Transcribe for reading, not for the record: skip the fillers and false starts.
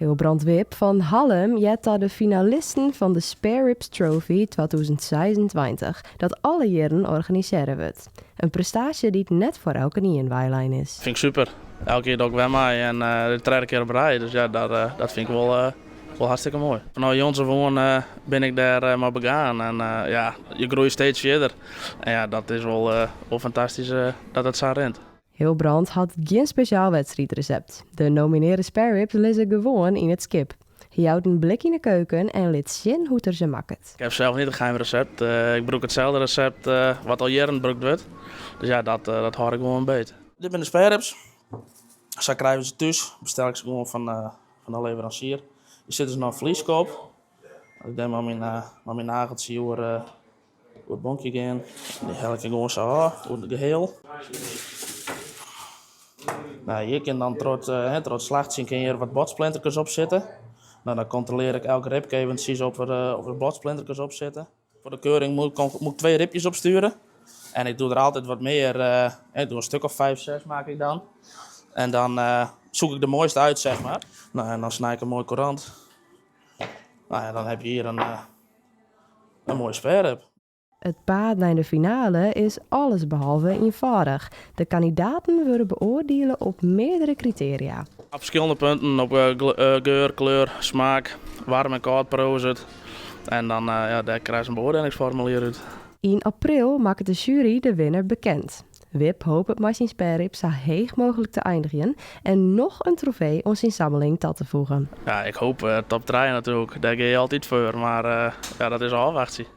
Hilbrand Wip van Hallem jet daar de finalisten van de Spare Ribs Trophy 2026, dat alle jaren organiseren wordt. Een prestatie die net voor elke niet in Wijlijn is. Vind ik super. Elke keer dat ik bij mij en de derde keer op rij. Dus ja, dat vind ik wel hartstikke mooi. Vanaf jongs af aan ben ik daar maar begaan en ja, je groeit steeds verder. En ja, dat is wel fantastisch dat het zo rent. Hilbrand had geen speciaal wedstrijdrecept. De nomineerde spare ribs liggen gewoon in het skip. Hij houdt een blik in de keuken en liet zien hoe er ze maakt. Ik heb zelf niet een geheim recept. Ik gebruik hetzelfde recept wat al jaren gebruikt wordt. Dus ja, dat hoor ik gewoon een beetje. Dit zijn de spare ribs. Zo krijgen we ze thuis. Bestel ik ze gewoon van de leverancier. Hier zitten ze nog een vlieskoop. Ik denk maar mijn nagels hier hoe het bonkje gaan. Die hel ik gewoon zo af, hoe het geheel. Nou, hier kan dan trots slacht zien, kan je er wat botsplintertjes op zitten. Nou, dan controleer ik elke ribje even precies of er botsplintertjes op zitten. Voor de keuring moet ik 2 ribjes opsturen. En ik doe er altijd wat meer, ik doe een stuk of 5, 6 maak ik dan. En dan zoek ik de mooiste uit, zeg maar. Nou, en dan snij ik een mooi courant. Nou ja, dan heb je hier een mooie spare rib. Het paad naar de finale is allesbehalve eenvoudig. De kandidaten worden beoordelen op meerdere criteria. Op verschillende punten, op geur, kleur, smaak, warm en koud prozet. En dan daar krijg je een beoordelingsformulier uit. In april maakt de jury de winnaar bekend. Wip hoopt het met zijn spare rib zo heeg mogelijk te eindigen en nog een trofee om zijn sammeling toe te voegen. Ja, ik hoop top 3 natuurlijk. Daar ga je altijd voor, maar ja, dat is al afwachting.